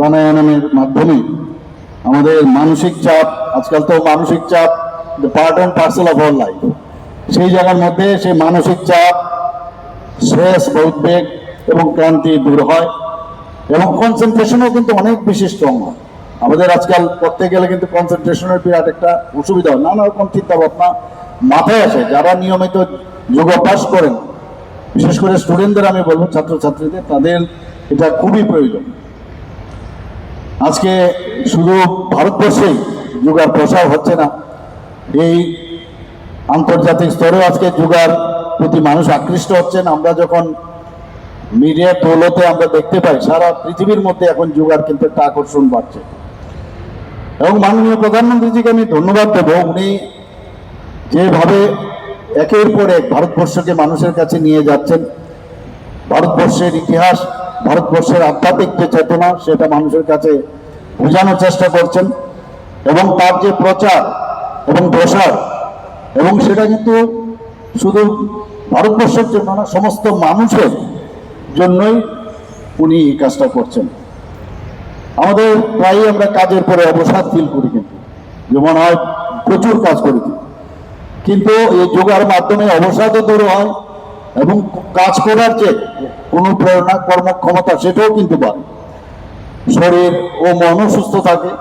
প্রাণায়ামের মাধ্যমে আমাদের মানসিক চাপ, আজকাল তো মানসিক চাপ part and parcel of our life, সেই জায়গার মধ্যে সেই মানসিক চাপ, স্ট্রেস, উদ্বেগ এবং ক্লান্তি দূর হয় এবং কনসেন্ট্রেশনও কিন্তু অনেক বেশি স্ট্রং হয়। আমাদের আজকাল করতে গেলে কিন্তু কনসেন্ট্রেশনের বিরাট একটা অসুবিধা হয়, নানা রকম চিন্তা ভাবনা মাথায় আসে। যারা নিয়মিত যোগাভ্যাস করেন, বিশেষ করে স্টুডেন্টদের আমি বলবো, ছাত্রছাত্রীদের, তাদের এটা খুবই প্রয়োজন। আজকে শুধু ভারতবর্ষেই যোগার প্রসার হচ্ছে না, এই আন্তর্জাতিক স্তরেও আজকে যোগার প্রতি মানুষ আকৃষ্ট হচ্ছেন। আমরা যখন মিডিয়া দৌলতে আমরা দেখতে পাই সারা পৃথিবীর মধ্যে এখন যোগার কিন্তু একটা আকর্ষণ বাড়ছে। এবং মাননীয় প্রধানমন্ত্রীজিকে আমি ধন্যবাদ দেব, উনি যেভাবে একের পর এক ভারতবর্ষকে মানুষের কাছে নিয়ে যাচ্ছেন, ভারতবর্ষের ইতিহাস, ভারতবর্ষের আধ্যাত্মিক যে চেতনা, সেটা মানুষের কাছে বোঝানোর চেষ্টা করছেন। এবং তার যে প্রচার এবং প্রসার, এবং সেটা কিন্তু শুধু ভারতবর্ষের জন্য না, সমস্ত মানুষের জন্যই উনি এই কাজটা করছেন। আমাদের প্রায়ই আমরা কাজের পরে অবসাদ ফিল করি, কিন্তু যেমন হয় প্রচুর কাজ করি, কিন্তু এই যোগার মাধ্যমে অবসাদও দূর হয় এবং কাজ করার যে কোনো প্রেরণা, কর্মক্ষমতা, সেটাও কিন্তু বাড়ে, শরীর ও মনও সুস্থ থাকে।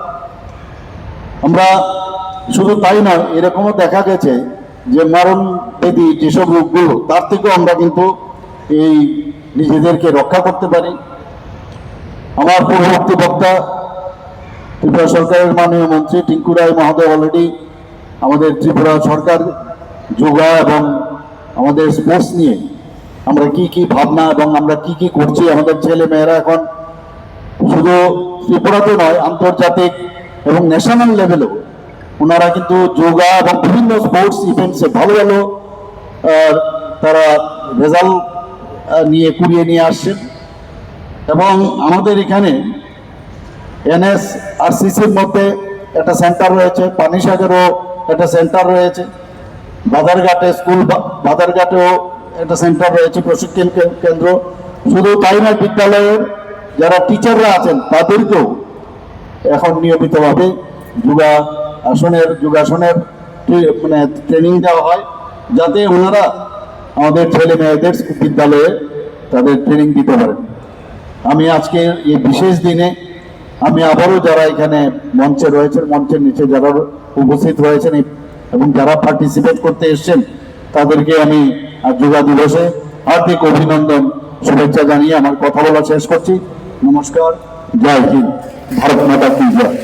আমরা শুধু তাই নয়, এরকমও দেখা গেছে যে মরণ ব্যাধি যেসব রোগগুলো, তার থেকেও আমরা কিন্তু এই নিজেদেরকে রক্ষা করতে পারি। আমার পূর্ববর্তী বক্তা ত্রিপুরা সরকারের মাননীয় মন্ত্রী টিঙ্কু রায় মহোদয় অলরেডি আমাদের ত্রিপুরা সরকার যোগা এবং আমাদের স্পোর্টস নিয়ে আমরা কি কি ভাবনা এবং আমরা কি কি করছি, আমাদের ছেলে মেয়েরা এখন শুধু ত্রিপুরাতে নয়, আন্তর্জাতিক এবং ন্যাশনাল লেভেলেও ওনারা কিন্তু যোগা এবং বিভিন্ন স্পোর্টস ইভেন্টসে ভালো ভালো তারা রেজাল্ট নিয়ে কুড়িয়ে নিয়ে আসছেন। এবং আমাদের এখানে NSRCCর মধ্যে একটা সেন্টার রয়েছে, পানিসাগরেও একটা সেন্টার রয়েছে, বাধারঘাটে স্কুল বাধারঘাটেও একটা সেন্টার রয়েছে, প্রশিক্ষণ কেন্দ্র। শুধু তাই নয়, বিদ্যালয়ের যারা টিচাররা আছেন তাদেরকেও এখন নিয়মিতভাবে যোগাসনের মানে ট্রেনিং দেওয়া হয়, যাতে ওনারা আমাদের ছেলে মেয়েদের বিদ্যালয়ে তাদের ট্রেনিং দিতে পারেন। আমি আজকে এই বিশেষ দিনে আমি আবারও যারা এখানে মঞ্চে রয়েছেন, মঞ্চের নিচে যারা উপস্থিত হয়েছেন এবং যারা পার্টিসিপেট করতে এসছেন, তাদেরকে আমি যোগা দিবসে হার্দিক অভিনন্দন, শুভেচ্ছা জানিয়ে আমার কথা বলা শেষ করছি। নমস্কার, জয় হিন্দ, ভারত মাতা কি জয়।